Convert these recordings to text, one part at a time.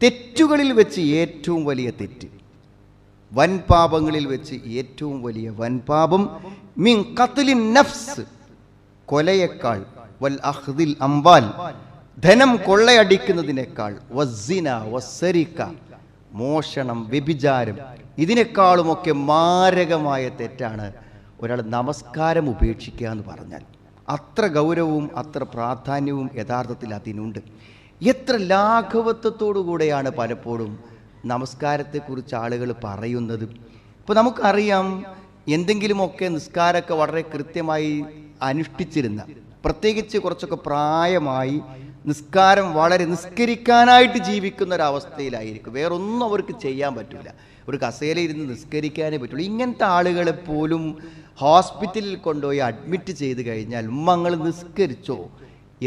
തെറ്റുകളിൽ വെച്ച് ഏറ്റവും വലിയ തെറ്റ്, വൻപാപങ്ങളിൽ വെച്ച് ഏറ്റവും വലിയ വൻപാപം മിൻ ഖത്ലിൻ നഫ്സ്, കൊലയേക്കാൾ, വൽ അഖ്ദിൽ അംവാൽ, ധനം കൊള്ളയടിക്കുന്നതിനേക്കാൾ, വസ്സിന വസ്സരിക, മോഷണം, വ്യഭിചാരം, ഇതിനേക്കാളുമൊക്കെ മാരകമായ തെറ്റാണ് ഒരാൾ നമസ്കാരം ഉപേക്ഷിക്കുക എന്ന് പറഞ്ഞാൽ. അത്ര ഗൗരവവും അത്ര പ്രാധാന്യവും യഥാർത്ഥത്തിൽ അതിനുണ്ട്. എത്ര ലാഘവത്വത്തോടു കൂടെയാണ് പലപ്പോഴും നമസ്കാരത്തെക്കുറിച്ച് ആളുകൾ പറയുന്നത്. ഇപ്പോൾ നമുക്കറിയാം, എന്തെങ്കിലുമൊക്കെ നിസ്കാരമൊക്കെ വളരെ കൃത്യമായി അനുഷ്ഠിച്ചിരുന്ന, പ്രത്യേകിച്ച് കുറച്ചൊക്കെ പ്രായമായി നിസ്കാരം വളരെ നിസ്കരിക്കാനായിട്ട് ജീവിക്കുന്ന ഒരവസ്ഥയിലായിരിക്കും. വേറൊന്നും അവർക്ക് ചെയ്യാൻ പറ്റില്ല, ഒരു കസേരയിരുന്ന് നിസ്കരിക്കാനേ പറ്റുള്ളൂ. ഇങ്ങനത്തെ ആളുകളെ പോലും ഹോസ്പിറ്റലിൽ കൊണ്ടുപോയി അഡ്മിറ്റ് ചെയ്ത് കഴിഞ്ഞാൽ ഉമ്മങ്ങൾ നിസ്കരിച്ചോ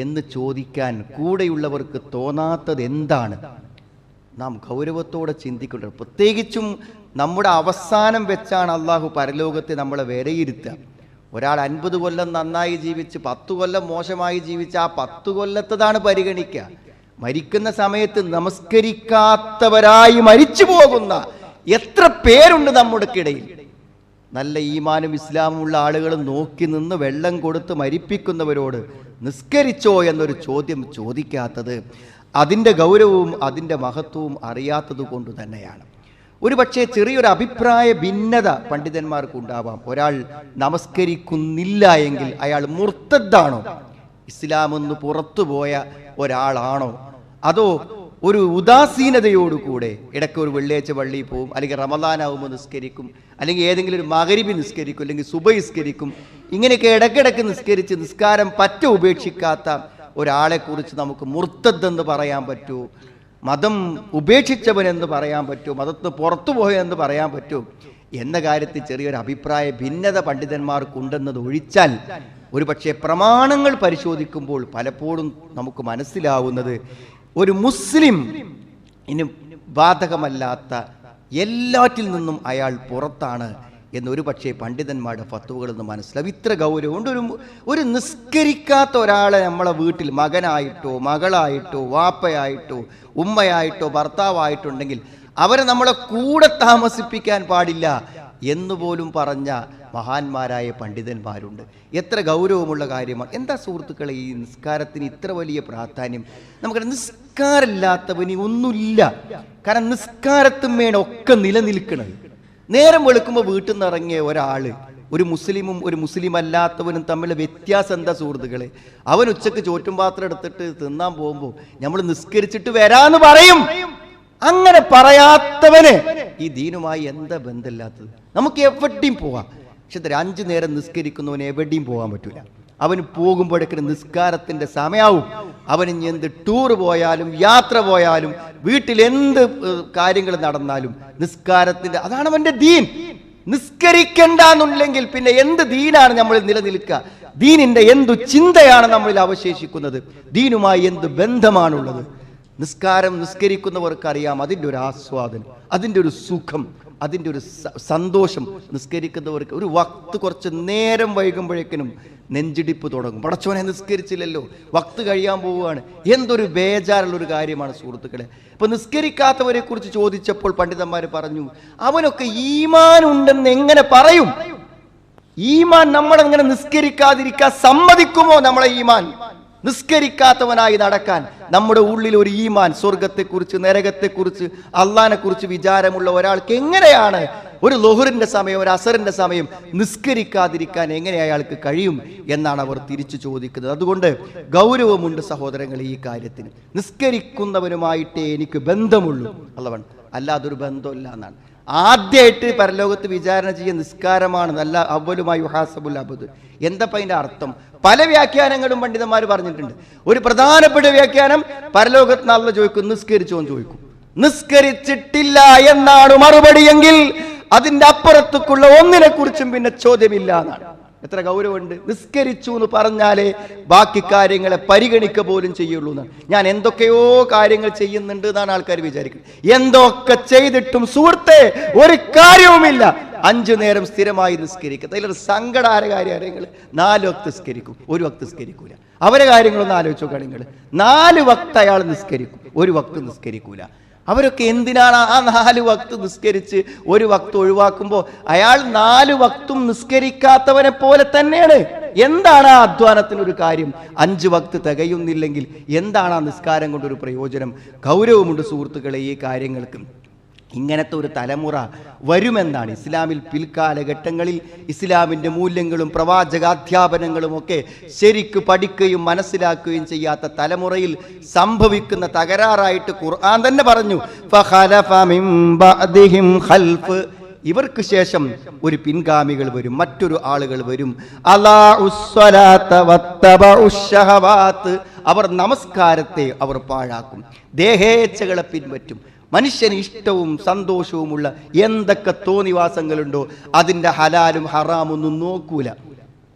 എന്ന് ചോദിക്കാൻ കൂടെയുള്ളവർക്ക് തോന്നാത്തത് എന്താണ്? നാം ഗൗരവത്തോടെ ചിന്തിക്കേണ്ടത്. പ്രത്യേകിച്ചും നമ്മുടെ അവസാനം വെച്ചാണ് അള്ളാഹു പരലോകത്തെ നമ്മളെ വിലയിരുത്തുക. ഒരാൾ 50 കൊല്ലം നന്നായി ജീവിച്ച് 10 കൊല്ലം മോശമായി ജീവിച്ച് ആ 10 കൊല്ലത്തതാണ് പരിഗണിക്കുക. മരിക്കുന്ന സമയത്ത് നമസ്കരിക്കാത്തവരായി മരിച്ചു പോകുന്ന എത്ര പേരുണ്ട് നമ്മുടെ ഇടയിൽ. നല്ല ഈമാനും ഇസ്ലാമുള്ള ആളുകൾ നോക്കി നിന്ന് വെള്ളം കൊടുത്ത് മരിപ്പിക്കുന്നവരോട് നിസ്കരിച്ചോ എന്നൊരു ചോദ്യം ചോദിക്കാത്തത് അതിൻ്റെ ഗൗരവവും അതിൻ്റെ മഹത്വവും അറിയാത്തത് കൊണ്ട് തന്നെയാണ്. ഒരു പക്ഷേ ചെറിയൊരു അഭിപ്രായ ഭിന്നത പണ്ഡിതന്മാർക്കുണ്ടാവാം. ഒരാൾ നമസ്കരിക്കുന്നില്ല എങ്കിൽ അയാൾ മുർത്തദ്ദാണോ, ഇസ്ലാമെന്ന് പുറത്തുപോയ ഒരാളാണോ, അതോ ഒരു ഉദാസീനതയോടുകൂടെ ഇടയ്ക്ക് ഒരു വെള്ളിയാഴ്ച പള്ളിയിൽ പോവും, അല്ലെങ്കിൽ റമദാനാവുമ്പോൾ നിസ്കരിക്കും, അല്ലെങ്കിൽ ഏതെങ്കിലും ഒരു മഗ്‌രിബ് നിസ്കരിക്കും, അല്ലെങ്കിൽ സുബഹ് നിസ്കരിക്കും, ഇങ്ങനെയൊക്കെ ഇടയ്ക്കിടയ്ക്ക് നിസ്കരിച്ച് നിസ്കാരം പറ്റ ഉപേക്ഷിക്കാത്ത ഒരാളെക്കുറിച്ച് നമുക്ക് മുർത്തദ്ദെന്ന് പറയാൻ പറ്റുമോ? മതം ഉപേക്ഷിച്ചവനെന്ന് പറയാൻ പറ്റുമോ? മതത്തിന് പുറത്തുപോയെന്ന് പറയാൻ പറ്റുമോ എന്ന കാര്യത്തിൽ ചെറിയൊരു അഭിപ്രായ ഭിന്നത പണ്ഡിതന്മാർക്കുണ്ടെന്നത് ഒഴിച്ചാൽ ഒരു പക്ഷേ പ്രമാണങ്ങൾ പരിശോധിക്കുമ്പോൾ പലപ്പോഴും നമുക്ക് മനസ്സിലാവുന്നത് ഒരു മുസ്ലിം ഇനി ബാധകമല്ലാത്ത എല്ലാറ്റിൽ നിന്നും അയാൾ പുറത്താണ് എന്നൊരു പക്ഷേ പണ്ഡിതന്മാരുടെ ഫത്വകളിൽ നിന്ന് മനസ്സിലാവും. ഇത്ര ഗൗരവമുണ്ട്. ഒരു നിസ്കരിക്കാത്ത ഒരാളെ നമ്മളെ വീട്ടിൽ മകനായിട്ടോ മകളായിട്ടോ വാപ്പയായിട്ടോ ഉമ്മയായിട്ടോ ഭർത്താവായിട്ടുണ്ടെങ്കിൽ അവരെ നമ്മളെ കൂടെ താമസിപ്പിക്കാൻ പാടില്ല എന്നുപോലും പറഞ്ഞ മഹാന്മാരായ പണ്ഡിതന്മാരുണ്ട്. എത്ര ഗൗരവമുള്ള കാര്യമാണ്. എന്താ സുഹൃത്തുക്കളെ ഈ നിസ്കാരത്തിന് ഇത്ര വലിയ പ്രാധാന്യം? നമുക്ക് നിസ്കാരമില്ലാത്തവന് ഒന്നുമില്ല. കാരണം നിസ്കാരത്തിന്മേണ് ഒക്കെ നിലനിൽക്കുന്നത്. നേരം വെളുക്കുമ്പോൾ വീട്ടിൽ നിന്ന് ഇറങ്ങിയ ഒരാൾ, ഒരു മുസ്ലിമും ഒരു മുസ്ലിം അല്ലാത്തവനും തമ്മിലുള്ള വ്യത്യാസം എന്താ സുഹൃത്തുക്കളെ? അവൻ ഉച്ചക്ക് ചോറ്റും പാത്രം എടുത്തിട്ട് തിന്നാൻ പോകുമ്പോൾ നമ്മൾ നിസ്കരിച്ചിട്ട് വരാന്ന് പറയും. അങ്ങനെ പറയാത്തവന് ഈ ദീനുമായി എന്താ ബന്ധമില്ലാത്തത്? നമുക്ക് എവിടെയും പോവാം, പക്ഷെ 5 നേരം നിസ്കരിക്കുന്നവന് എവിടെയും പോകാൻ പറ്റൂല. അവന് പോകുമ്പോഴേക്കും നിസ്കാരത്തിന്റെ സമയമാവും. അവന് എന്ത് ടൂർ പോയാലും യാത്ര പോയാലും വീട്ടിൽ എന്ത് കാര്യങ്ങൾ നടന്നാലും നിസ്കാരത്തിന്റെ, അതാണ് അവന്റെ ദീൻ. നിസ്കരിക്കണ്ടെന്നുണ്ടെങ്കിൽ പിന്നെ എന്ത് ദീനാണ് നമ്മളിൽ നിലനിൽക്കുക? ദീനിന്റെ എന്തു ചിന്തയാണ് നമ്മളിൽ അവശേഷിക്കുന്നത്? ദീനുമായി എന്ത് ബന്ധമാണുള്ളത്? നിസ്കാരം നിസ്കരിക്കുന്നവർക്കറിയാം അതിൻ്റെ ഒരു ആസ്വാദനം, അതിൻ്റെ ഒരു സുഖം, അതിൻ്റെ ഒരു സന്തോഷം. നിസ്കരിക്കുന്നവർക്ക് ഒരു വക്ത് കുറച്ച് നേരം വൈകുമ്പോഴേക്കിനും നെഞ്ചിടിപ്പ് തുടങ്ങും. പടച്ചോനെ നിസ്കരിച്ചില്ലല്ലോ, വക്ത് കഴിയാൻ പോവുകയാണ്. എന്തൊരു ബേജാറുള്ളൊരു കാര്യമാണ് സുഹൃത്തുക്കളെ. ഇപ്പൊ നിസ്കരിക്കാത്തവരെ കുറിച്ച് ചോദിച്ചപ്പോൾ പണ്ഡിതന്മാർ പറഞ്ഞു, അവനൊക്കെ ഈമാൻ ഉണ്ടെന്ന് എങ്ങനെ പറയും? ഈമാൻ നമ്മളെങ്ങനെ നിസ്കരിക്കാതിരിക്കാൻ സമ്മതിക്കുമോ? നമ്മളെ ഈമാൻ നിസ്കരിക്കാത്തവനായി നടക്കാൻ നമ്മുടെ ഉള്ളിൽ ഒരു ഈമാൻ, സ്വർഗത്തെക്കുറിച്ച് നരകത്തെക്കുറിച്ച് അള്ളാനെ കുറിച്ച് വിചാരമുള്ള ഒരാൾക്ക് എങ്ങനെയാണ് ഒരു ളുഹറിന്റെ സമയം ഒരു അസറിന്റെ സമയം നിസ്കരിക്കാതിരിക്കാൻ എങ്ങനെ അയാൾക്ക് കഴിയും എന്നാണ് അവർ തിരിച്ചു ചോദിക്കുന്നത്. അതുകൊണ്ട് ഗൗരവമുണ്ട് സഹോദരങ്ങൾ ഈ കാര്യത്തിന്. നിസ്കരിക്കുന്നവനുമായിട്ടേ എനിക്ക് ബന്ധമുള്ളൂ അല്ലവൻ, അല്ലാതൊരു ബന്ധമില്ല എന്നാണ്. ആദ്യമായിട്ട് പരലോകത്ത് വിചാരണ ചെയ്യുന്ന നിസ്കാരമാണ്. നല്ല അവലുമായി യുഹാസബുൽ അബ്ദ്. എന്തപ്പ അതിന്റെ അർത്ഥം? പല വ്യാഖ്യാനങ്ങളും പണ്ഡിതന്മാർ പറഞ്ഞിട്ടുണ്ട്. ഒരു പ്രധാനപ്പെട്ട വ്യാഖ്യാനം, പരലോകത്ത് അല്ലാഹു ചോദിക്കും നിസ്കരിച്ചോ എന്ന് ചോദിക്കും. നിസ്കരിച്ചിട്ടില്ല എന്നാണ് മറുപടി എങ്കിൽ അതിന്റെ അപ്പുറത്തേക്കുള്ള ഒന്നിനെ കുറിച്ചും പിന്നെ ചോദ്യമില്ല എന്നാണ്. എത്ര ഗൗരവമുണ്ട്! നിസ്കരിച്ചു എന്ന് പറഞ്ഞാലേ ബാക്കി കാര്യങ്ങളെ പരിഗണിക്ക പോലും ചെയ്യുള്ളൂ എന്നാണ്. ഞാൻ എന്തൊക്കെയോ കാര്യങ്ങൾ ചെയ്യുന്നുണ്ട് എന്നാണ് ആൾക്കാർ വിചാരിക്കുന്നത്. എന്തൊക്കെ ചെയ്തിട്ടും സുഹൃത്തെ ഒരു കാര്യവുമില്ല. 5 നേരം സ്ഥിരമായി നിസ്കരിക്കുക. അതിലൊരു സങ്കടാര കാര്യങ്ങൾ 4 വക്ത് നിസ്കരിക്കും, 1 വക്ത് നിസ്കരിക്കൂല. അവരെ കാര്യങ്ങളൊന്നും ആലോചിച്ച് നോക്കുക. നിങ്ങൾ 4 വക്ത് അയാൾ നിസ്കരിക്കും, 1 വക്ത് നിസ്കരിക്കൂല. അവരൊക്കെ എന്തിനാണ് ആ 4 വക്ത് നിസ്കരിച്ച് ഒരു വക്ത് ഒഴിവാക്കുമ്പോൾ അയാൾ 4 വക്തും നിസ്കരിക്കാത്തവനെ പോലെ തന്നെയാണ്. എന്താണ് ആ അധ്വാനത്തിനൊരു കാര്യം? 5 വക്ത് തികയുന്നില്ലെങ്കിൽ എന്താണ് ആ നിസ്കാരം കൊണ്ടൊരു പ്രയോജനം? ഗൗരവമുണ്ട് സുഹൃത്തുക്കളെ ഈ കാര്യങ്ങൾക്ക്. ഇങ്ങനത്തെ ഒരു തലമുറ വരുമെന്നാണ് ഇസ്ലാമിൽ പിൽക്കാലഘട്ടങ്ങളിൽ ഇസ്ലാമിൻ്റെ മൂല്യങ്ങളും പ്രവാചകാധ്യാപനങ്ങളും ഒക്കെ ശരിക്ക് പഠിക്കുകയും മനസ്സിലാക്കുകയും ചെയ്യാത്ത തലമുറയിൽ സംഭവിക്കുന്ന തകരാറായിട്ട് ഖുർആൻ തന്നെ പറഞ്ഞു, ഫഖലഫ മിൻ ബഅദിഹിം ഖൽഫ്, ഇവർക്ക് ശേഷം ഒരു പിൻഗാമികൾ വരും, മറ്റൊരു ആളുകൾ വരും. അലാഉസ്സലാത വത്തബഉശ്ശഹവാത്ത്, അവർ നമസ്കാരത്തെ അവർ പാഴാക്കും, ദേഹേച്ഛകളെ പിൻപറ്റും. മനുഷ്യന് ഇഷ്ടവും സന്തോഷവുമുള്ള എന്തൊക്കെ തോന്നിവാസങ്ങളുണ്ടോ അതിൻ്റെ ഹലാലും ഹറാമൊന്നും നോക്കൂല,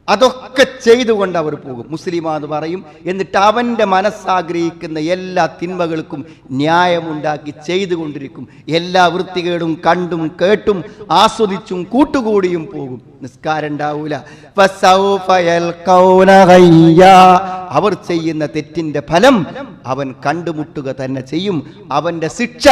അതൊക്കെ ചെയ്തുകൊണ്ട് അവർ പോകും. മുസ്ലിമാന്ന് പറയും, എന്നിട്ട് അവൻ്റെ മനസ്സാഗ്രഹിക്കുന്ന എല്ലാ തിന്മകൾക്കും ന്യായമുണ്ടാക്കി ചെയ്തുകൊണ്ടിരിക്കും. എല്ലാ വൃത്തികേടും കണ്ടും കേട്ടും ആസ്വദിച്ചും കൂട്ടുകൂടിയും പോകും. നിസ്കാരം ഉണ്ടാവൂല. അവർ ചെയ്യുന്ന തെറ്റിന്റെ ഫലം അവൻ കണ്ടുമുട്ടുക തന്നെ ചെയ്യും, അവന്റെ ശിക്ഷ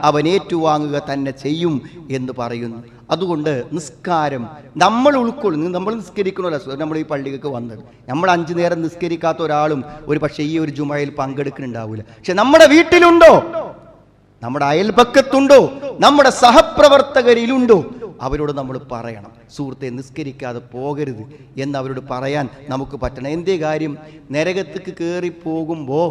അവൻ ഏറ്റുവാങ്ങുക തന്നെ ചെയ്യും എന്ന് പറയുന്നു. അതുകൊണ്ട് നിസ്കാരം നമ്മൾ ഉൾക്കൊള്ളുന്നു. നമ്മൾ നിസ്കരിക്കണമല്ലോ, നമ്മൾ ഈ പള്ളിക്ക് വന്നത്. നമ്മൾ 5 നേരം നിസ്കരിക്കാത്ത ഒരാളും ഒരു പക്ഷേ ഈ ഒരു ജുമയിൽ പങ്കെടുക്കുന്നുണ്ടാവില്ല. പക്ഷെ നമ്മുടെ വീട്ടിലുണ്ടോ, നമ്മുടെ അയൽപക്കത്തുണ്ടോ, നമ്മുടെ സഹപ്രവർത്തകരിലുണ്ടോ, അവരോട് നമ്മൾ പറയണം, സുഹൃത്തെ നിസ്കരിക്കാതെ പോകരുത് എന്ന് അവരോട് പറയാൻ നമുക്ക് പറ്റണം. എന്തേ കാര്യം? നരകത്തേക്ക് കയറി പോകുമ്പോൾ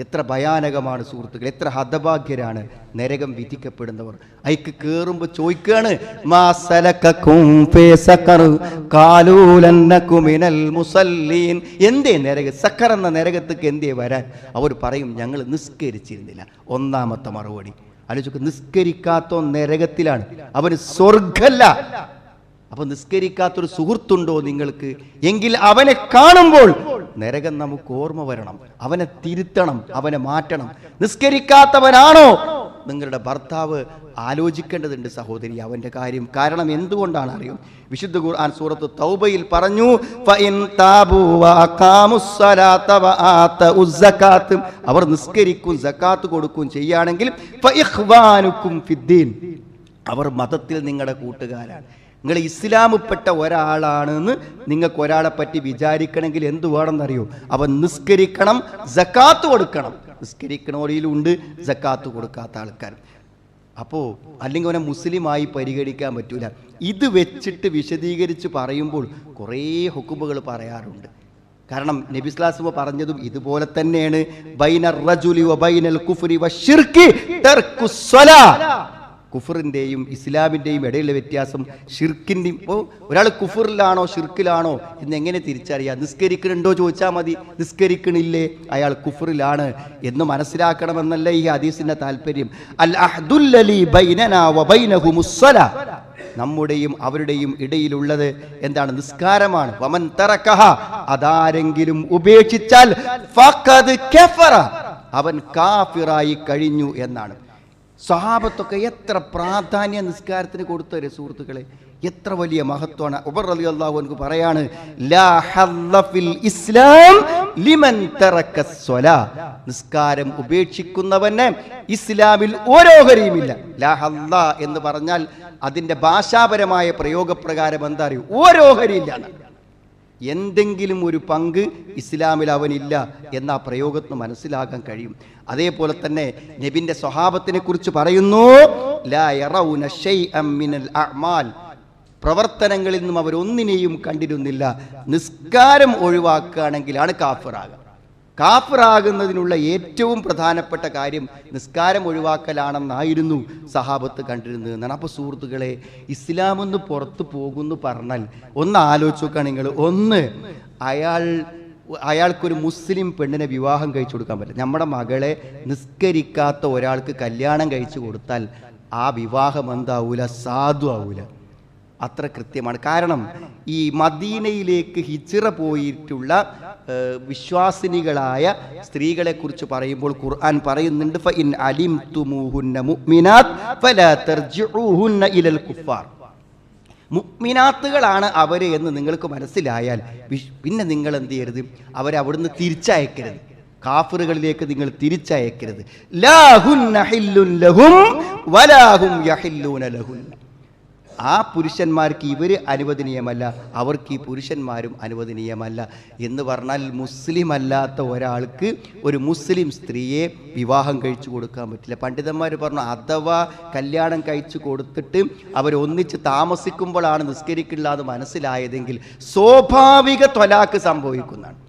എത്ര ഭയാനകമാണ് സുഹൃത്തുക്കൾ, എത്ര ഹതഭാഗ്യരാണ് നരകം വിധിക്കപ്പെടുന്നവർ. അയക്ക് കയറുമ്പോൾ ചോദിക്കുകയാണ്, മാ സലകകും ഫീ സഖർ ഖാലൂ ലൻ നകു മിനൽ മുസല്ലീൻ, എന്തേ സഖർ എന്ന നരകത്തേക്ക് എന്തേ വരാൻ? അവർ പറയും, ഞങ്ങൾ നിസ്കരിച്ചിരുന്നില്ല. ഒന്നാമത്തെ മറുപടി ആലോചിക്കുക, നിസ്കരിക്കാത്ത നരകത്തിലാണ്, അവന് സ്വർഗല്ല. അപ്പൊ നിസ്കരിക്കാത്തൊരു സുഹൃത്തുണ്ടോ നിങ്ങൾക്ക്? എങ്കിൽ അവനെ കാണുമ്പോൾ നരകം നമുക്ക് ഓർമ്മ വരണം, അവനെ തിരുത്തണം, അവനെ മാറ്റണം. നിസ്കരിക്കാത്തവനാണോ നിങ്ങളുടെ ഭർത്താവ്? ആലോചിക്കേണ്ടതുണ്ട് സഹോദരി അവന്റെ കാര്യം. കാരണം എന്തുകൊണ്ടാണ് അറിയും? വിശുദ്ധ ഖുർആൻ സൂറത്ത് തൗബയിൽ പറഞ്ഞു, ഫഇൻ താബൂ വഅഖാമുസ്സലാത വആതഉസ്സകാത്ത്, അവർ നിസ്കരിക്കും സകാത്ത് കൊടുക്കും ചെയ്യുകയാണെങ്കിൽ ഫഇഖ്വാനുക്കും ഫിദ്ദീൻ, അവർ മതത്തിൽ നിങ്ങളുടെ കൂട്ടുകാരാണ്. നിങ്ങൾ ഇസ്ലാമിൽപ്പെട്ട ഒരാളാണെന്ന് നിങ്ങൾക്ക് ഒരാളെ പറ്റി വിചാരിക്കണമെങ്കിൽ എന്ത് വേണമെന്നറിയോ? അവൻ നിസ്കരിക്കണം, സകാത്ത് കൊടുക്കണം. നിസ്കരിക്കണോരിലുണ്ട് സകാത്ത് കൊടുക്കാത്ത ആൾക്കാർ. അപ്പോൾ അല്ലെങ്കിൽ അവനെ മുസ്ലിമായി പരിഗണിക്കാൻ പറ്റൂല. ഇത് വെച്ചിട്ട് വിശദീകരിച്ച് പറയുമ്പോൾ കുറേ ഹുക്കുമുകൾ പറയാറുണ്ട്. കാരണം നബി സ്വല്ലല്ലാഹു അലൈഹി വസല്ലം പറഞ്ഞതും ഇതുപോലെ തന്നെയാണ്. ബൈനർ റജുലി വബൈനൽ കുഫ്രി വശിർകി തർക്കുസ്സലാ, കുഫറിൻ്റെയും ഇസ്ലാമിൻ്റെയും ഇടയിലുള്ള വ്യത്യാസം ഷിർക്കിൻ്റെയും. ഇപ്പോൾ ഒരാൾ കുഫറിലാണോ ഷിർക്കിലാണോ എന്ന് എങ്ങനെ തിരിച്ചറിയാം? നിസ്കരിക്കണുണ്ടോ ചോദിച്ചാൽ മതി. നിസ്കരിക്കണില്ലേ, അയാൾ കുഫറിലാണ് എന്ന് മനസ്സിലാക്കണമെന്നല്ല ഈ ഹദീസിൻ്റെ താല്പര്യം. അൽ അഹ്ദുല്ലലി ബൈനനാ വബൈനഹുമുസ്സലാ, നമ്മുടെയും അവരുടെയും ഇടയിലുള്ളത് എന്താണ്? നിസ്കാരമാണ്. വമൻ തറകഹ, അതാരെങ്കിലും ഉപേക്ഷിച്ചാൽ ഫഖദ് കഫറ, അവൻ കാഫിറായി കഴിഞ്ഞു എന്നാണ്. സ്വഹാബത്തൊക്കെ എത്ര പ്രാധാന്യം നിസ്കാരത്തിന് കൊടുത്തവരെ സുഹൃത്തുക്കളെ, എത്ര വലിയ മഹത്വമാണ്. ഉമർ റളിയല്ലാഹു അൻഹു പറയാണ്, ലാ ഹദ്ദ ഫിൽ ഇസ്ലാം ലിമൻ തറക സ്വലാ, നിസ്കാരം ഉപേക്ഷിക്കുന്നവന് ഇസ്ലാമിൽ ഓരോഹരിയുമില്ല. ലാ ഹദ്ദ എന്ന് പറഞ്ഞാൽ അതിൻ്റെ ഭാഷാപരമായ പ്രയോഗപ്രകാരം എന്താ അറിയൂ? ഓരോഹരിയില്ല. എന്തെങ്കിലും ഒരു പങ്ക് ഇസ്ലാമിൽ അവനില്ല എന്ന ആ പ്രയോഗത്തിന് മനസ്സിലാക്കാൻ കഴിയും. അതേപോലെ തന്നെ നബിന്റെ സ്വഹാബത്തിനെ കുറിച്ച് പറയുന്നു, ലാ യറൗന ശൈഅൻ മിനൽ അഅ്മാൽ, പ്രവർത്തനങ്ങളിൽ നിന്നും അവരൊന്നിനെയും കണ്ടിരുന്നില്ല. നിസ്കാരം ഒഴിവാക്കുകയാണെങ്കിലാണ് കാഫിറാകുക. കാഫിറാകുന്നതിനുള്ള ഏറ്റവും പ്രധാനപ്പെട്ട കാര്യം നിസ്കാരം ഒഴിവാക്കലാണെന്നായിരുന്നു സഹാബത്ത് കണ്ടിരുന്നതെന്നാണ്. അപ്പോൾ സുഹൃത്തുക്കളെ, ഇസ്ലാമെന്ന് പുറത്ത് പോകുന്നു പറഞ്ഞാൽ ഒന്ന് ആലോചിച്ച് നോക്കുക നിങ്ങൾ. ഒന്ന്, അയാൾക്കൊരു മുസ്ലിം പെണ്ണിനെ വിവാഹം കഴിച്ചു കൊടുക്കാൻ പറ്റില്ല. നമ്മുടെ മകളെ നിസ്കരിക്കാത്ത ഒരാൾക്ക് കല്യാണം കഴിച്ചു കൊടുത്താൽ ആ വിവാഹം എന്താവൂല? സാധു ആവൂല. അത്ര കൃത്യമാണ്. കാരണം ഈ മദീനയിലേക്ക് ഹിജ്റ പോയിട്ടുള്ള വിശ്വാസിനികളായ സ്ത്രീകളെ കുറിച്ച് പറയുമ്പോൾ ഖുർആൻ പറയുന്നുണ്ട്, ഫഇൻ അലിംതുമൂഹുന്ന മുഅ്മിനാത്ത് ഫലാ തർജിഊഹുന്ന ഇലൽ കുഫാർ, മുഅ്മിനാത്തുകളാണ് അവര് എന്ന് നിങ്ങൾക്ക് മനസ്സിലായാൽ പിന്നെ നിങ്ങൾ എന്ത് ചെയ്യരുത്? അവരെ അവിടുന്ന് തിരിച്ചയക്കരുത്. കാഫിറുകളിലേക്ക് നിങ്ങൾ തിരിച്ചയക്കരുത്. ലാ ഹുന്ന ഹില്ലുൻ ലഹും വലാ ഹും യഹില്ലൂന ലഹുന്ന. ആ പുരുഷന്മാർക്ക് ഇവർ അനുവദനീയമല്ല, അവർക്ക് ഈ പുരുഷന്മാരും അനുവദനീയമല്ല എന്ന് പറഞ്ഞാൽ മുസ്ലിം അല്ലാത്ത ഒരാൾക്ക് ഒരു മുസ്ലിം സ്ത്രീയെ വിവാഹം കഴിച്ചു കൊടുക്കാൻ പറ്റില്ല. പണ്ഡിതന്മാർ പറഞ്ഞു, അഥവാ കല്യാണം കഴിച്ചു കൊടുത്തിട്ട് അവരൊന്നിച്ച് താമസിക്കുമ്പോഴാണ് നിസ്കരിക്കില്ല എന്ന് മനസ്സിലായതെങ്കിൽ സ്വാഭാവിക ത്വലാക്ക് സംഭവിക്കുന്നതാണ്.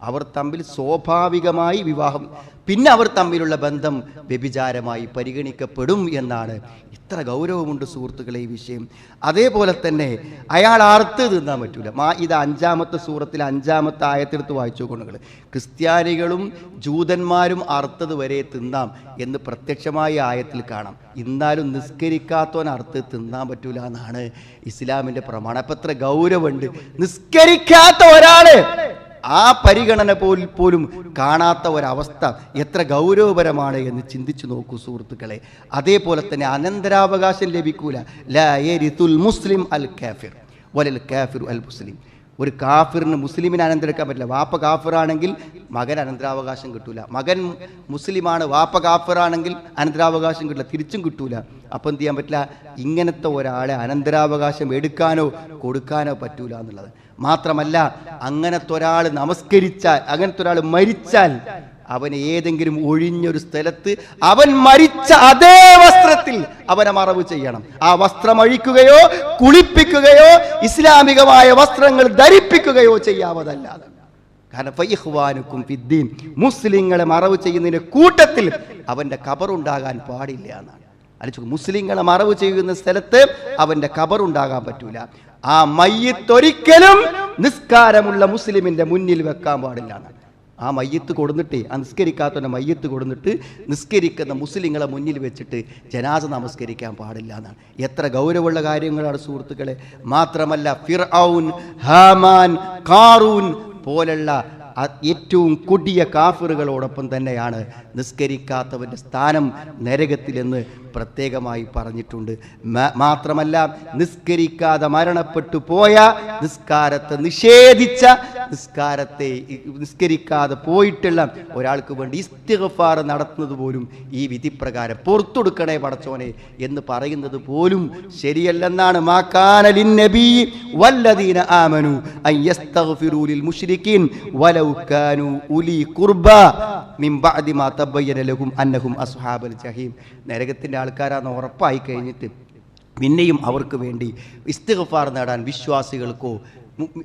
അവർ തമ്മിൽ സ്വാഭാവികമായി വിവാഹം, പിന്നെ അവർ തമ്മിലുള്ള ബന്ധം വ്യഭിചാരമായി പരിഗണിക്കപ്പെടും എന്നാണ്. ഇത്ര ഗൗരവമുണ്ട് സുഹൃത്തുക്കളെ ഈ വിഷയം. അതേപോലെ തന്നെ അയാൾ അറുത്ത് തിന്നാൻ പറ്റൂല. ഇത് 5-ാമത്തെ സൂറത്തിൽ 5-ാമത്തെ ആയത്തെടുത്ത് വായിച്ചു നോക്കുക. ക്രിസ്ത്യാനികളും ജൂതന്മാരും അറുത്തത് വരെ തിന്നാം എന്ന് പ്രത്യക്ഷമായ ആയത്തിൽ കാണാം. എന്നാലും നിസ്കരിക്കാത്തവൻ അറുത്ത് തിന്നാൻ പറ്റൂല എന്നാണ് ഇസ്ലാമിൻ്റെ പ്രമാണം. അപ്പം എത്ര ഗൗരവമുണ്ട്. നിസ്കരിക്കാത്ത ഒരാള് ആ പരിഗണന പോലും കാണാത്ത ഒരവസ്ഥ എത്ര ഗൗരവപരമാണ് എന്ന് ചിന്തിച്ചു നോക്കൂ സുഹൃത്തുക്കളെ. അതേപോലെ തന്നെ അനന്തരാവകാശം ലഭിക്കൂല. ലാ യരിതുൽ മുസ്ലിം അൽ കാഫിർ വലൽ കാഫിർ അൽ മുസ്ലിം. ഒരു കാഫിറിന് മുസ്ലിമിനെ അനന്തരക്കാൻ പറ്റില്ല. വാപ്പ കാഫിറാണെങ്കിൽ മകൻ അനന്തരാവകാശം കിട്ടൂല. മകൻ മുസ്ലിമാണ്, വാപ്പ കാഫിറാണെങ്കിൽ അനന്തരാവകാശം കിട്ടില്ല, തിരിച്ചും കിട്ടൂല. അപ്പം എന്ത് ചെയ്യാൻ പറ്റില്ല? ഇങ്ങനത്തെ ഒരാളെ അനന്തരാവകാശം എടുക്കാനോ കൊടുക്കാനോ പറ്റൂല എന്നുള്ളത് മാത്രമല്ല, അങ്ങനത്തെ ഒരാൾ നമസ്കരിച്ചാൽ, അങ്ങനത്തെ ഒരാൾ മരിച്ചാൽ അവന് ഏതെങ്കിലും ഒഴിഞ്ഞൊരു സ്ഥലത്ത് അവൻ മരിച്ച അതേ വസ്ത്രത്തിൽ അവനെ മറവ് ചെയ്യണം. ആ വസ്ത്രം അഴിക്കുകയോ കുളിപ്പിക്കുകയോ ഇസ്ലാമികമായ വസ്ത്രങ്ങൾ ധരിപ്പിക്കുകയോ ചെയ്യാവതല്ലാതെ. കാരണം ഫൈഖ്വാനുക്കും ഫിദ്ദീൻ, മുസ്ലിങ്ങളെ മറവ് ചെയ്യുന്നതിന്റെ കൂട്ടത്തിൽ അവന്റെ ഖബറുണ്ടാകാൻ പാടില്ല എന്നാണ്. അല്ല, മുസ്ലിങ്ങളെ മറവ് ചെയ്യുന്ന സ്ഥലത്ത് അവന്റെ ഖബറുണ്ടാകാൻ പറ്റൂല. ആ മയ്യിത്ത് ഒരിക്കലും നിസ്കാരമുള്ള മുസ്ലിമിന്റെ മുന്നിൽ വെക്കാൻ പാടില്ല എന്നാണ്. ആ മയ്യത്ത് കൊടുന്നിട്ട്, ആ നിസ്കരിക്കാത്തവൻ്റെ മയ്യത്ത് കൊടുന്നിട്ട് നിസ്കരിക്കുന്ന മുസ്ലിങ്ങളെ മുന്നിൽ വെച്ചിട്ട് ജനാസ നമസ്കരിക്കാൻ പാടില്ല എന്നാണ്. എത്ര ഗൗരവമുള്ള കാര്യങ്ങളാണ് സുഹൃത്തുക്കളെ. മാത്രമല്ല ഫിർഔൻ, ഹാമാൻ, ഖാറൂൻ പോലുള്ള ഏറ്റവും കൊടിയ കാഫിറുകളോടൊപ്പം തന്നെയാണ് നിസ്കരിക്കാത്തവൻ്റെ സ്ഥാനം നരകത്തിലെന്ന് പ്രത്യേകമായി പറഞ്ഞിട്ടുണ്ട്. മാത്രമല്ല, നിസ്കരിക്കാതെ മരണപ്പെട്ടു പോയ, നിസ്കാരത്തെ നിഷേധിച്ച, നിസ്കരിക്കാതെ പോയിട്ടുള്ള ഒരാൾക്ക് വേണ്ടി ഇസ്തിഗ്ഫാർ നടത്തുന്നത് പോലും ഈ വിധി പ്രകാരം പുറത്തൊടുക്കണേ പടച്ചോനെ എന്ന് പറയുന്നത് പോലും ശരിയല്ലെന്നാണ്. മാകാന ലിന്നബി വല്ലദീന ആമനു അൻ യസ്തഗ്ഫിറൂ ലിൽ മുശ്രികീൻ വലൗ കാനൂ ഉലി ഖുർബ മിൻ ബഅദി മാ തബയ്യന ലഹും അന്നഹും അസ്ഹാബുൽ ജഹീം. നരകത്തിൻ്റെ ആൾക്കാരാണെന്ന് ഉറപ്പായി കഴിഞ്ഞിട്ട് പിന്നെയും അവർക്ക് വേണ്ടി ഇസ്തിഗ്ഫാർ നേടാൻ വിശ്വാസികൾക്കോ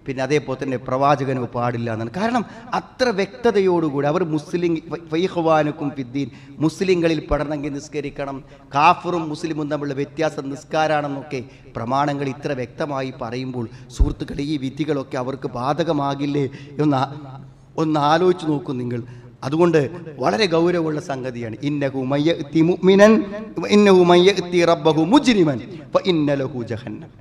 പിന്നെ അതേപോലെ തന്നെ പ്രവാചകനോ പാടില്ല എന്നാണ്. കാരണം അത്ര വ്യക്തതയോടുകൂടി അവർ ഫൈഖ്വാനുക്കും ഫിദ്ദീൻ, മുസ്ലിങ്ങളിൽ പെടണമെങ്കിൽ നിസ്കരിക്കണം, കാഫിറും മുസ്ലിമും തമ്മിലുള്ള വ്യത്യാസം നിസ്കാരാണെന്നൊക്കെ പ്രമാണങ്ങൾ ഇത്ര വ്യക്തമായി പറയുമ്പോൾ സുഹൃത്തുക്കളെ, ഈ വിധികളൊക്കെ അവർക്ക് ബാധകമാകില്ലേ ഒന്ന് ആലോചിച്ച് നോക്കൂ നിങ്ങൾ. അതുകൊണ്ട് വളരെ ഗൗരവമുള്ള സംഗതിയാണ്. ഇന്നഹു മയ്യഅതി മുഅ്മിനൻ ഇന്നഹു മയ്യഅതി റബ്ബഹു മുജ്രിമൻ ഫഇന്ന ലഹു ജഹന്നം.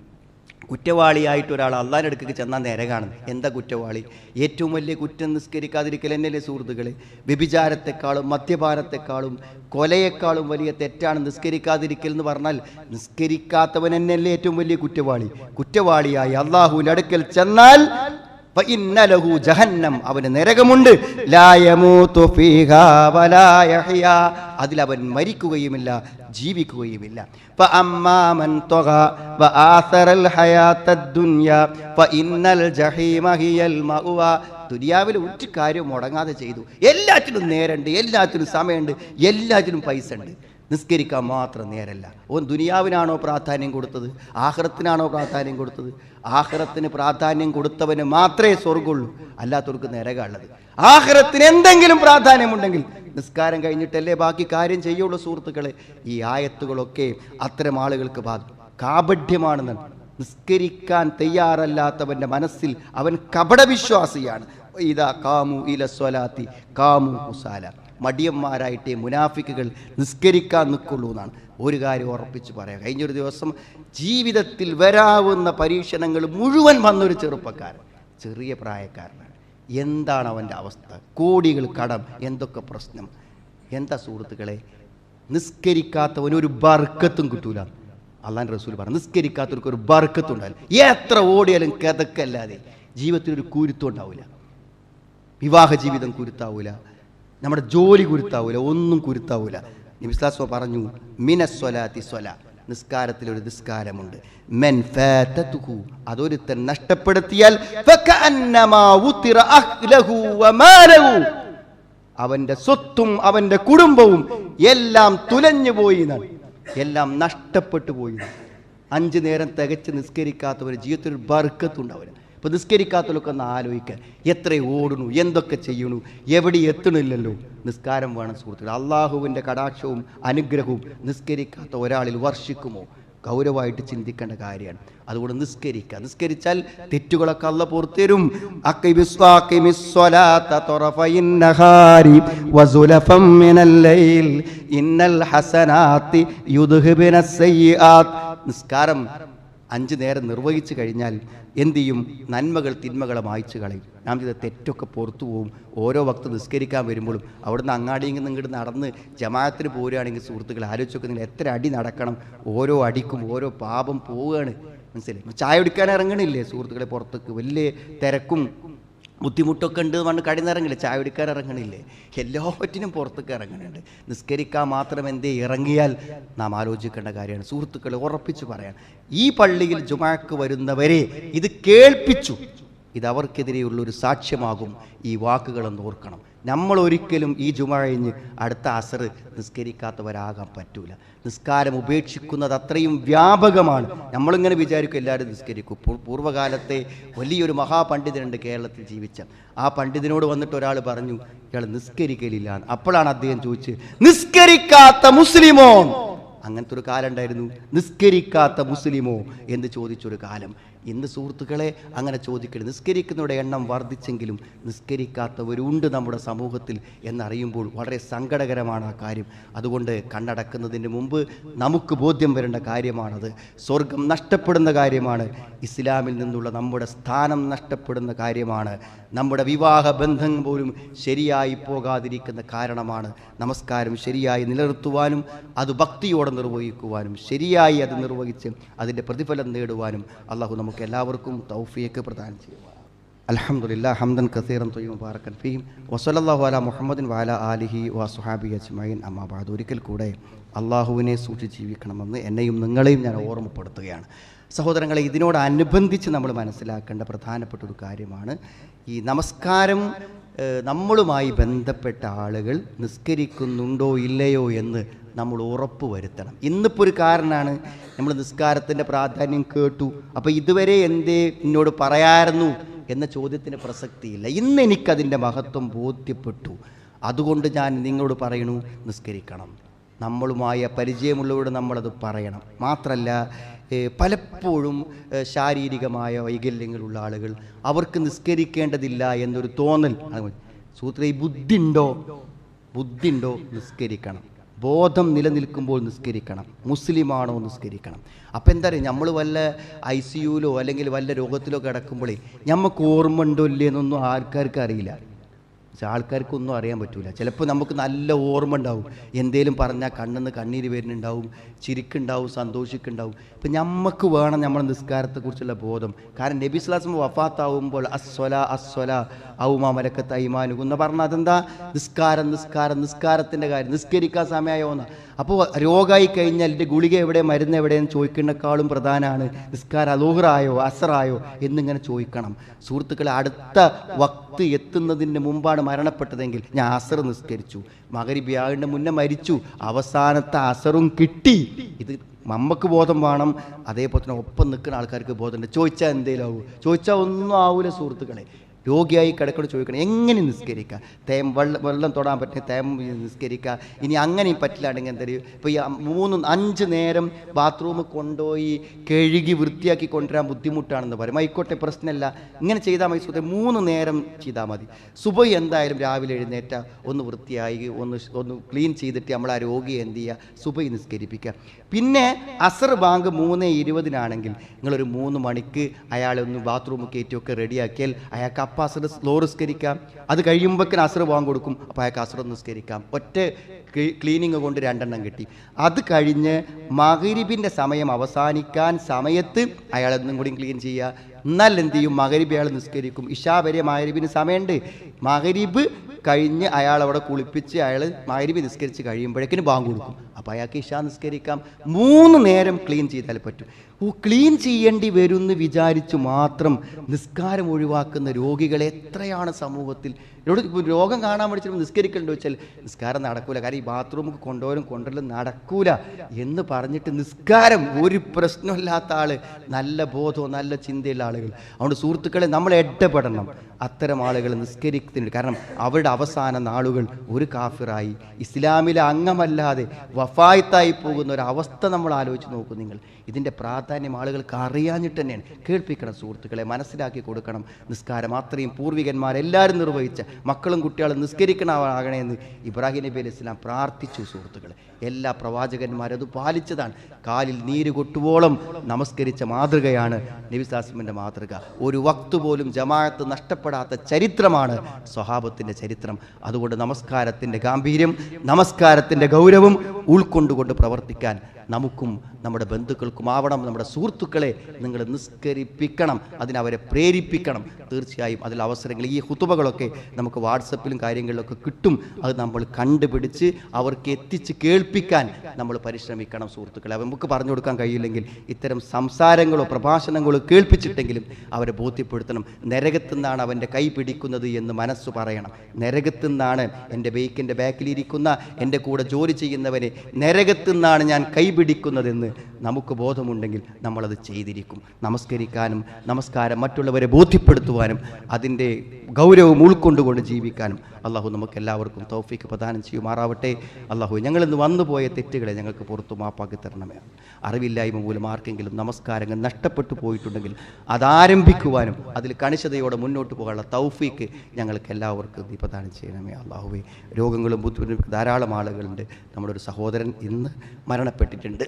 കുറ്റവാളിയായിട്ട് ഒരാൾ അള്ളാഹിൻ്റെ അടുത്തേക്ക് ചെന്നാൽ നരകാണ്. എന്താ കുറ്റവാളി? ഏറ്റവും വലിയ കുറ്റം നിസ്കരിക്കാതിരിക്കൽ എന്നല്ലേ സുഹൃത്തുക്കളെ? വ്യഭിചാരത്തെക്കാളും മദ്യപാനത്തെക്കാളും കൊലയെക്കാളും വലിയ തെറ്റാണ് നിസ്കരിക്കാതിരിക്കൽ എന്ന് പറഞ്ഞാൽ. നിസ്കരിക്കാത്തവൻ എന്നല്ലേ ഏറ്റവും വലിയ കുറ്റവാളി. കുറ്റവാളിയായി അള്ളാഹുവിൻ്റെ അടുക്കൽ ചെന്നാൽ ഫഇന്ന ലഹു ജഹന്നം, അവന് നരകമുണ്ട്. ലാ യമൂതു ഫീഹാ വലാ യഹ്യാ, അതിലവൻ മരിക്കുകയുമില്ല ജീവിക്കുകയുമില്ല. ഫഅമ്മാ മൻ തഗാ വആസറൽ ഹയാത്തദ് ദുനിയാ ഫഇന്നൽ ജഹീമ ഹിയൽ മഅവാ. ദുനിയാവിൽ ഒരു കാര്യം മുടങ്ങാതെ ചെയ്തു. എല്ലാറ്റിനും നേരമുണ്ട്, എല്ലാറ്റിനും സമയമുണ്ട്, എല്ലാറ്റിനും പൈസ ഉണ്ട്. നിസ്കരിക്കാൻ മാത്രം നേരല്ല. ഓൻ ദുനിയാവിനാണോ പ്രാധാന്യം കൊടുത്തത്? ആഖിറത്തിനാണോ പ്രാധാന്യം കൊടുത്തത്? ആഖിറത്തിന് പ്രാധാന്യം കൊടുത്തവന് മാത്രമേ സ്വർഗമുള്ളൂ, അല്ലാത്തവർക്ക് നരകമുള്ളത്. ആഖിറത്തിന് എന്തെങ്കിലും പ്രാധാന്യമുണ്ടെങ്കിൽ നിസ്കാരം കഴിഞ്ഞിട്ടല്ലേ ബാക്കി കാര്യം ചെയ്യുള്ളൂ സുഹൃത്തുക്കളെ. ഈ ആയത്തുകളൊക്കെ അത്തരം ആളുകൾക്ക് കാപഢ്യമാണെന്ന്. നിസ്കരിക്കാൻ തയ്യാറല്ലാത്തവൻ്റെ മനസ്സിൽ അവൻ കപടവിശ്വാസിയാണ്. ഇദാ ഖാമു ഇല സ്വലാത്തി ഖാമു കുസാല, മടിയന്മാരായിട്ടേ മുനാഫിക്കുകൾ നിസ്കരിക്കാൻ നിൽക്കുള്ളൂ എന്നാണ്. ഒരു കാര്യം ഉറപ്പിച്ച് പറയാം, കഴിഞ്ഞൊരു ദിവസം ജീവിതത്തിൽ വരാവുന്ന പരീക്ഷണങ്ങൾ മുഴുവൻ വന്നൊരു ചെറുപ്പക്കാരൻ, ചെറിയ പ്രായക്കാരനാണ്. എന്താണ് അവൻ്റെ അവസ്ഥ? കോടികൾ കടം, എന്തൊക്കെ പ്രശ്നം. എന്താ സുഹൃത്തുക്കളെ? നിസ്കരിക്കാത്തവനൊരു ബർക്കത്തും കിട്ടൂല. അള്ളാഹുവിൻ്റെ റസൂൽ പറഞ്ഞു, നിസ്കരിക്കാത്തവർക്ക് ഒരു ബർക്കത്തും ഉണ്ടാവില്ല. എത്ര ഓടിയാലും കിതക്കല്ലാതെ ജീവിതത്തിലൊരു കുരുത്തം ഉണ്ടാവില്ല. വിവാഹ ജീവിതം കുരുത്താവൂല, നമ്മുടെ ജോലി കുരുത്താവൂല, ഒന്നും കുരുത്താവൂല. നബി സ്വല്ലല്ലാഹു അലൈഹി വസല്ലം പറഞ്ഞു, മിനസ്വലാത്തി സ്വല, നിസ്കാരത്തിലൊരു നിസ്കാരമുണ്ട്, മൻ ഫാതതുഹു, അതൊരുത്തൻ നഷ്ടപ്പെടുത്തിയാൽ ഫകഅന്നമാ ഉതിറ അഹ്ലഹു വമാലഹു, അവന്റെ സ്വത്തും അവന്റെ കുടുംബവും എല്ലാം തുലഞ്ഞു പോയി, എല്ലാം നഷ്ടപ്പെട്ടു പോയി. 5 നേരം തികച്ച് നിസ്കരിക്കാത്തവർ ജീവിതത്തിൽ ഒരു ബർക്കത്തുണ്ടാവില്ല. ഇപ്പൊ നിസ്കരിക്കാത്തവരൊക്കെ ഒന്ന് ആലോചിക്കുക, എത്ര ഓടുന്നു, എന്തൊക്കെ ചെയ്യണു, എവിടെ എത്തണില്ലല്ലോ. നിസ്കാരം വേണം സുഹൃത്തുക്കൾ. അള്ളാഹുവിൻ്റെ കടാക്ഷവും അനുഗ്രഹവും നിസ്കരിക്കാത്ത ഒരാളിൽ വർഷിക്കുമോ? ഗൗരവമായിട്ട് ചിന്തിക്കേണ്ട കാര്യമാണ്. അതുകൊണ്ട് നിസ്കരിക്കുക. നിസ്കരിച്ചാൽ തെറ്റുകളൊക്കെ അള്ളാഹ് പുറത്തുതരും. നിസ്കാരം 5 നേരം നിർവഹിച്ചു കഴിഞ്ഞാൽ എന്ത് ചെയ്യും? നന്മകൾ തിന്മകളെ മായ്ച്ചു കളയും. നാം ചെയ്ത തെറ്റൊക്കെ പുറത്തു പോവും. ഓരോ വക്ത് നിസ്കരിക്കാൻ വരുമ്പോഴും അവിടുന്ന് അങ്ങാടിയിൽ നിന്ന് ഇങ്ങോട്ട് നടന്ന് ജമാഅത്തിന് പോരുകയാണെങ്കിൽ സുഹൃത്തുക്കൾ ആലോചിച്ചൊക്കെ, നിങ്ങൾ എത്ര അടി നടക്കണം? ഓരോ അടിക്കും ഓരോ പാപം പോവുകയാണ്. മനസ്സിലായി? ചായ കുടിക്കാൻ ഇറങ്ങണില്ലേ സുഹൃത്തുക്കളെ? പുറത്തേക്ക് വലിയ തിരക്കും ബുദ്ധിമുട്ടൊക്കെ ഉണ്ട് എന്ന് കടിന്നിറങ്ങില്ലേ? ചായ കുടിക്കാൻ ഇറങ്ങണില്ലേ? എല്ലാവറ്റിനും പുറത്തേക്ക് ഇറങ്ങുന്നുണ്ട്. നിസ്കരിക്കാൻ മാത്രം എന്തേ ഇറങ്ങിയാൽ നാം ആലോചിക്കേണ്ട കാര്യമാണ് സുഹൃത്തുക്കളെ. ഉറപ്പിച്ച് പറയാൻ, ഈ പള്ളിയിൽ ജുമാക്ക് വരുന്നവരെ ഇത് കേൾപ്പിച്ചു, ഇത് അവർക്കെതിരെയുള്ളൊരു സാക്ഷ്യമാകും. ഈ വാക്കുകളൊന്ന് ഓർക്കണം. നമ്മൾ ഒരിക്കലും ഈ ജുമ കഴിഞ്ഞ് അടുത്ത അസർ നിസ്കരിക്കാത്തവരാകാൻ പറ്റൂല. നിസ്കാരം ഉപേക്ഷിക്കുന്നത് അത്രയും വ്യാപകമാണ്. നമ്മളിങ്ങനെ വിചാരിക്കും എല്ലാവരും നിസ്കരിക്കും. പൂർവ്വകാലത്തെ വലിയൊരു മഹാപണ്ഡിതനുണ്ട് കേരളത്തിൽ ജീവിച്ച. ആ പണ്ഡിതനോട് വന്നിട്ട് ഒരാൾ പറഞ്ഞു, ഇയാൾ നിസ്കരിക്കലില്ല. അപ്പോഴാണ് അദ്ദേഹം ചോദിച്ചത്, നിസ്കരിക്കാത്ത മുസ്ലിമോ? അങ്ങനത്തെ ഒരു കാലം ഉണ്ടായിരുന്നു, നിസ്കരിക്കാത്ത മുസ്ലിമോ എന്ന് ചോദിച്ചൊരു കാലം. ഇന്ന് സുഹൃത്തുക്കളെ അങ്ങനെ ചോദിക്കരുത്. നിസ്കരിക്കുന്നവരുടെ എണ്ണം വർദ്ധിച്ചെങ്കിലും നിസ്കരിക്കാത്തവരുണ്ട് നമ്മുടെ സമൂഹത്തിൽ എന്നറിയുമ്പോൾ വളരെ സങ്കടകരമാണ് ആ കാര്യം. അതുകൊണ്ട് കണ്ണടക്കുന്നതിന് മുമ്പ് നമുക്ക് ബോധ്യം വരേണ്ട കാര്യമാണത്. സ്വർഗം നഷ്ടപ്പെടുന്ന കാര്യമാണ്. ഇസ്ലാമിൽ നിന്നുള്ള നമ്മുടെ സ്ഥാനം നഷ്ടപ്പെടുന്ന കാര്യമാണ്. നമ്മുടെ വിവാഹ ബന്ധം പോലും ശരിയായി പോകാതിരിക്കുന്ന കാരണമാണ്. നമസ്കാരം ശരിയായി നിലനിർത്തുവാനും അത് ഭക്തിയോടെ നിർവഹിക്കുവാനും ശരിയായി അത് നിർവഹിച്ച് അതിൻ്റെ പ്രതിഫലം നേടുവാനും അള്ളാഹു നമുക്ക് എല്ലാവർക്കും തൗഫീഖ് പ്രദാനം ചെയ്യുക. അൽഹംദുലില്ലാഹ് ഹംദൻ കസീറൻ ത്വയ്യിബൻ മുബാറകൻ ഫീഹി വസല്ലല്ലാഹു അലാ മുഹമ്മദിൻ വഅലാ ആലിഹി വസ്വഹാബിഹി അജ്മഈൻ. അമ്മാ ബഅദ്. ഒരിക്കൽ കൂടെ അള്ളാഹുവിനെ സൂക്ഷിച്ച് ജീവിക്കണമെന്ന് എന്നെയും നിങ്ങളെയും ഞാൻ ഓർമ്മപ്പെടുത്തുകയാണ്. സഹോദരങ്ങളെ, ഇതിനോടനുബന്ധിച്ച് നമ്മൾ മനസ്സിലാക്കേണ്ട പ്രധാനപ്പെട്ട ഒരു കാര്യമാണ് ഈ നമസ്കാരം. നമ്മളുമായി ബന്ധപ്പെട്ട ആളുകൾ നിസ്കരിക്കുന്നുണ്ടോ ഇല്ലയോ എന്ന് നമ്മൾ ഉറപ്പ് വരുത്തണം. ഇന്നിപ്പോൾ ഒരു കാരണമാണ്, നമ്മൾ നിസ്കാരത്തിൻ്റെ പ്രാധാന്യം കേട്ടു, അപ്പോൾ ഇതുവരെ എന്തേ എന്നോട് പറയാമായിരുന്നു എന്ന ചോദ്യത്തിന് പ്രസക്തിയില്ല. ഇന്ന് എനിക്കതിൻ്റെ മഹത്വം ബോധ്യപ്പെട്ടു, അതുകൊണ്ട് ഞാൻ നിങ്ങളോട് പറയണു, നിസ്കരിക്കണം. നമ്മളുമായ പരിചയമുള്ളവരോട് നമ്മളത് പറയണം. മാത്രമല്ല, പലപ്പോഴും ശാരീരികമായ വൈകല്യങ്ങളുള്ള ആളുകൾ അവർക്ക് നിസ്കരിക്കേണ്ടതില്ല എന്നൊരു തോന്നൽ. സൂത്ര ഈ ബുദ്ധിയുണ്ടോ നിസ്കരിക്കണം. ബോധം നിലനിൽക്കുമ്പോൾ നിസ്കരിക്കണം. മുസ്ലിമാണോ നിസ്കരിക്കണം. അപ്പം എന്താ പറയുക, നമ്മൾ വല്ല ICUയിലോ അല്ലെങ്കിൽ വല്ല രോഗത്തിലോ കിടക്കുമ്പോഴേ നമുക്ക് ഓർമ്മ ഉണ്ടോ ഇല്ലേ എന്നൊന്നും ആൾക്കാർക്ക് അറിയില്ല. ആൾക്കാർക്കൊന്നും അറിയാൻ പറ്റില്ല. ചിലപ്പോൾ നമുക്ക് നല്ല ഓർമ്മ ഉണ്ടാവും, എന്തേലും പറഞ്ഞാൽ കണ്ണിന്ന് കണ്ണീര് വരുന്നുണ്ടാവും, ചിരിക്കുണ്ടാവും, സന്തോഷിക്കുണ്ടാവും. ഇപ്പം നമുക്ക് വേണം നമ്മുടെ നിസ്കാരത്തെക്കുറിച്ചുള്ള ബോധം. കാരണം നബി സ്വല്ലല്ലാഹു അലൈഹി വസല്ലം വഫാത്താവുമ്പോൾ അസ്വല ഔമാ മലക്കത്ത് അയ്മാനുഹും എന്ന് പറഞ്ഞാൽ അതെന്താ? നിസ്കാരത്തിൻ്റെ കാര്യം. നിസ്കരിക്കാൻ സമയമായോന്ന്. അപ്പോൾ രോഗമായി കഴിഞ്ഞാൽ എൻ്റെ ഗുളിക എവിടെ, മരുന്ന് എവിടെയെന്ന് ചോദിക്കുന്നതിനേക്കാളും പ്രധാനമാണ് നിസ്കാരം അലോഹറായോ അസറായോ എന്നിങ്ങനെ ചോദിക്കണം. സുഹൃത്തുക്കളെ, അടുത്ത വക്ത് എത്തുന്നതിന് മുമ്പാണ് മരണപ്പെട്ടതെങ്കിൽ ഞാൻ അസർ നിസ്കരിച്ചു, മഗ്‌രിബ് ആയതിൻ്റെ മുന്നേ മരിച്ചു, അവസാനത്തെ അസറും കിട്ടി. ഇത് നമുക്ക് ബോധം വേണം. അതേപോലെ തന്നെ ഒപ്പം നിൽക്കുന്ന ആൾക്കാർക്ക് ബോധമുണ്ട്. ചോദിച്ചാൽ എന്തേലും ആവൂ? ചോദിച്ചാൽ ഒന്നും ആവൂല സുഹൃത്തുക്കളെ. രോഗിയായി കിടക്കോട് ചോദിക്കണം, എങ്ങനെ നിസ്കരിക്കുക? വെള്ളം തൊടാൻ പറ്റുന്ന നിസ്കരിക്കുക. ഇനി അങ്ങനെയും പറ്റില്ലാണെങ്കിൽ എന്താ പറയുക, ഇപ്പോൾ ഈ 3-5 നേരം ബാത്റൂമിൽ കൊണ്ടുപോയി കഴുകി വൃത്തിയാക്കി കൊണ്ടുവരാൻ ബുദ്ധിമുട്ടാണെന്ന് പറയും. ആയിക്കോട്ടെ, പ്രശ്നമല്ല, ഇങ്ങനെ ചെയ്താൽ മതി. സുഹൃത്തെ, 3 നേരം ചെയ്താൽ മതി. സുബഹി എന്തായാലും രാവിലെ എഴുന്നേറ്റ ഒന്ന് വൃത്തിയായി ഒന്ന് ക്ലീൻ ചെയ്തിട്ട് നമ്മൾ ആ രോഗിയെ എന്ത് ചെയ്യുക, സുബഹി നിസ്കരിപ്പിക്കുക. പിന്നെ അസർ ബാങ്ക് 3:20 നിങ്ങളൊരു 3 മണിക്ക് അയാളെ ഒന്ന് ബാത്റൂമിൽ കയറ്റിയൊക്കെ റെഡിയാക്കിയാൽ അയാൾക്ക് അപ്പം അസർ സ്ലോ നിസ്കരിക്കാം. അത് കഴിയുമ്പോഴേക്കും അസർ ബാങ്ക് കൊടുക്കും, അപ്പോൾ അയാൾക്ക് അസർ നിസ്കരിക്കാം. ഒറ്റ ക്ലീനിങ് കൊണ്ട് 2 എണ്ണം കിട്ടി. അത് കഴിഞ്ഞ് മഗ്‌രിബിൻ്റെ സമയം അവസാനിക്കാൻ സമയത്ത് അയാളൊന്നും കൂടി ക്ലീൻ ചെയ്യുക. എന്നാൽ എന്ത് ചെയ്യും, മഗ്‌രിബ് അയാൾ നിസ്കരിക്കും. ഇശാ വരെ മഗ്‌രിബിന് സമയമുണ്ട്. മഗ്‌രിബ് കഴിഞ്ഞ് അയാൾ അവിടെ കുളിപ്പിച്ച് അയാൾ മഗ്‌രിബ് നിസ്കരിച്ച് കഴിയുമ്പോഴേക്കിന് ബാങ്ക് കൊടുക്കും. അപ്പോൾ അയാൾക്ക് ഇശാ നിസ്കരിക്കാം. 3 നേരം ക്ലീൻ ചെയ്താൽ പറ്റും. ക്ലീൻ ചെയ്യേണ്ടി വരുമെന്ന് വിചാരിച്ചു മാത്രം നിസ്കാരം ഒഴിവാക്കുന്ന രോഗികൾ എത്രയാണ് സമൂഹത്തിൽ. ഇപ്പോൾ രോഗം കാണാൻ പഠിച്ചിട്ട് നിസ്കരിക്കലുണ്ടോ വെച്ചാൽ നിസ്കാരം നടക്കൂല, കാരണം ഈ ബാത്റൂമിൽ കൊണ്ടുവരലും നടക്കൂല എന്ന് പറഞ്ഞിട്ട് നിസ്കാരം ഒരു പ്രശ്നമില്ലാത്ത ആൾ, നല്ല ബോധവും നല്ല ചിന്തയുള്ള ആളുകൾ. അതുകൊണ്ട് സുഹൃത്തുക്കളെ, നമ്മൾ ഇടപെടണം അത്തരം ആളുകൾ നിസ്കരിക്കുന്നുണ്ട്. കാരണം അവരുടെ അവസാന നാളുകൾ ഒരു കാഫിറായി ഇസ്ലാമിലെ അംഗമല്ലാതെ വഫായത്തായി പോകുന്ന ഒരു അവസ്ഥ നമ്മൾ ആലോചിച്ച് നോക്കൂ നിങ്ങൾ. ഇതിൻ്റെ പ്രാധാന്യം ആളുകൾക്ക് അറിയാഞ്ഞിട്ട് തന്നെയാണ്. കേൾപ്പിക്കണം സുഹൃത്തുക്കളെ, മനസ്സിലാക്കി കൊടുക്കണം. നിസ്കാരം അത്രയും പൂർവികന്മാരെല്ലാവരും നിർവഹിച്ച, മക്കളും കുട്ടികളും നിസ്കരിക്കണമാകണമെന്ന് ഇബ്രാഹിം നബി അലൈഹി സ്വലാം പ്രാർത്ഥിച്ചു. സുഹൃത്തുക്കളെ, എല്ലാ പ്രവാചകന്മാരും അത് പാലിച്ചതാണ്. കാലിൽ നീര് കൊട്ടുവോളം നമസ്കരിച്ച മാതൃകയാണ് നബി സാസിമിൻ്റെ മാതൃക. ഒരു വക്ത് പോലും ജമാഅത്ത് നഷ്ടപ്പെടാത്ത ചരിത്രമാണ് സ്വഹാബത്തിൻ്റെ ചരിത്രം. അതുകൊണ്ട് നമസ്കാരത്തിൻ്റെ ഗാംഭീര്യം, നമസ്കാരത്തിൻ്റെ ഗൗരവം ഉൾക്കൊണ്ടുകൊണ്ട് പ്രവർത്തിക്കാൻ നമുക്കും നമ്മുടെ ബന്ധുക്കൾക്കും ആവണം. നമ്മുടെ സുഹൃത്തുക്കളെ നിങ്ങൾ നിസ്കരിപ്പിക്കണം, അതിനവരെ പ്രേരിപ്പിക്കണം. തീർച്ചയായും അതിൽ അവസരങ്ങൾ, ഈ ഹുതുബകളൊക്കെ നമുക്ക് വാട്സപ്പിലും കാര്യങ്ങളിലൊക്കെ കിട്ടും. അത് നമ്മൾ കണ്ടുപിടിച്ച് അവർക്ക് എത്തിച്ച് കേൾപ്പിക്കാൻ നമ്മൾ പരിശ്രമിക്കണം സുഹൃത്തുക്കളെ. നമുക്ക് പറഞ്ഞു കൊടുക്കാൻ കഴിയില്ലെങ്കിൽ ഇത്തരം സംസാരങ്ങളോ പ്രഭാഷണങ്ങളോ കേൾപ്പിച്ചിട്ടെങ്കിലും അവരെ ബോധ്യപ്പെടുത്തണം. നരകത്തുനിന്നാണ് അവൻ്റെ കൈ പിടിക്കുന്നത് എന്ന് മനസ്സ് പറയണം. നരകത്തുനിന്നാണ് എൻ്റെ ബൈക്കിൻ്റെ ബാക്കിലിരിക്കുന്ന എൻ്റെ കൂടെ ജോലി ചെയ്യുന്നവനെ നരകത്തുനിന്നാണ് ഞാൻ കൈ പിടിക്കുന്നതെന്ന് നമുക്ക് ബോധമുണ്ടെങ്കിൽ നമ്മളത് ചെയ്തിരിക്കും. നമസ്കരിക്കാനും നമസ്കാരം മറ്റുള്ളവരെ ബോധ്യപ്പെടുത്തുവാനും അതിൻ്റെ ഗൗരവം ഉൾക്കൊണ്ടുകൊണ്ട് ജീവിക്കാനും അള്ളാഹു നമുക്ക് എല്ലാവർക്കും തൗഫീക്ക് പ്രദാനം ചെയ്യുമാറാവട്ടെ. അള്ളാഹു ഞങ്ങളിന്ന് വന്നുപോയ തെറ്റുകളെ ഞങ്ങൾക്ക് പുറത്തു മാപ്പാക്കി തരണമേ. അറിവില്ലായ്മ മൂലം ആർക്കെങ്കിലും നമസ്കാരങ്ങൾ നഷ്ടപ്പെട്ടു പോയിട്ടുണ്ടെങ്കിൽ അതാരംഭിക്കുവാനും അതിൽ കണിശതയോടെ മുന്നോട്ട് പോകാനുള്ള തൗഫീക്ക് ഞങ്ങൾക്ക് എല്ലാവർക്കും നീ പ്രദാനം ചെയ്യണമേ. അള്ളാഹുവേ, രോഗങ്ങളും ബുദ്ധിമുട്ടും ധാരാളം ആളുകളുണ്ട്. നമ്മുടെ ഒരു സഹോദരൻ ഇന്ന് മരണപ്പെട്ടിട്ടുണ്ട്.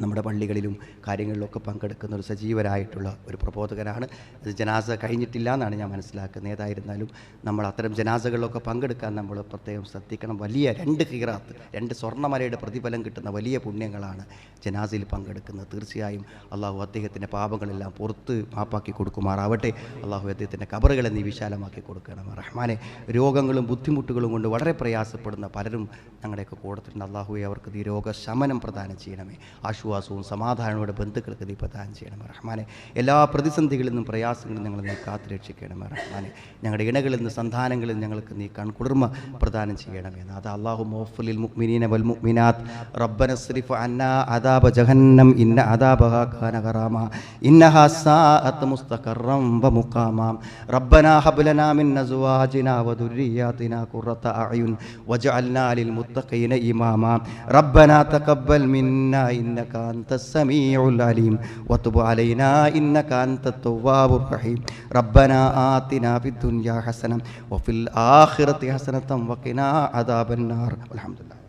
നമ്മുടെ പള്ളികളിലും കാര്യങ്ങളിലൊക്കെ പങ്കെടുക്കുന്ന ഒരു സജീവരായിട്ടുള്ള ഒരു പ്രബോധകനാണ്. അത് ജനാസ കഴിഞ്ഞിട്ടില്ല എന്നാണ് ഞാൻ മനസ്സിലാക്കുന്നത്. ഏതായിരുന്നാലും നമ്മൾ അത്തരം ജനാസകളിലൊക്കെ പങ്കെടുക്കാൻ നമ്മൾ പ്രത്യേകം ശ്രദ്ധിക്കണം. വലിയ 2 ഖിറാത്ത്, 2 സ്വർണ്ണമലയുടെ പ്രതിഫലം കിട്ടുന്ന വലിയ പുണ്യങ്ങളാണ് ജനാസയിൽ പങ്കെടുക്കുന്നത്. തീർച്ചയായും അള്ളാഹു അദ്ദേഹത്തിൻ്റെ പാപങ്ങളെല്ലാം പുറത്ത് മാപ്പാക്കി കൊടുക്കുമാറാവട്ടെ. അള്ളാഹു അദ്ദേഹത്തിൻ്റെ ഖബറുകളെ നീ വിശാലമാക്കി കൊടുക്കണം റഹ്മാനെ. രോഗങ്ങളും ബുദ്ധിമുട്ടുകളും കൊണ്ട് വളരെ പ്രയാസപ്പെടുന്ന പലരും ഞങ്ങളുടെയൊക്കെ കൂടത്തിട്ടുണ്ട്. അള്ളാഹുവെ, അവർക്ക് നീ രോഗശമനം പ്രദാനം ചെയ്യണമേ. ആശ്വാസവും സമാധാനവും ബന്ധുക്കൾക്ക് നീ പ്രദാനം ചെയ്യണമേ റഹ്മാനെ. എല്ലാ പ്രതിസന്ധികളിൽ നിന്നും പ്രയാസങ്ങളിൽ ഞങ്ങൾ നീ കാത്തുരക്ഷിക്കണമേ റഹ്മാനെ. ഞങ്ങളുടെ ഇണകളിൽ നിന്ന് സന്താനങ്ങളിൽ ഞങ്ങൾക്ക് നീ കൺകുളിർമ പ്രദാനം ചെയ്യണമേ. അത് അല്ലാഹു മൗഫലിൽ മുഅ്മിനീന വൽ മുഅ്മിനാത്ത് റബ്ബന സ്രിഫ് അന്നാ അദാബ ജഹന്നം ഇന്ന അദാബഹാ കാന ഗറാമ ഇന്നഹാ സാഅത് മുസ്തഖറൻ വ മുഖാമ റബ്ബനാ ഹബ് ലനാ മിൻ അസ്വാജിനാ വ ദുർരിയാതിനാ ഖുറത അഅ്യുൻ വജഅൽനാ ലിൽ മുത്തഖീന ഇമാമ റബ്ബനാ തഖബ്ബൽ മിന്നാ ഇന്നക أنت السميع العليم وتب علينا إنك أنت التواب الرحيم ربنا آتنا في الدنيا حسنة وفي الآخرة حسنة وقنا عذاب النار والحمد لله.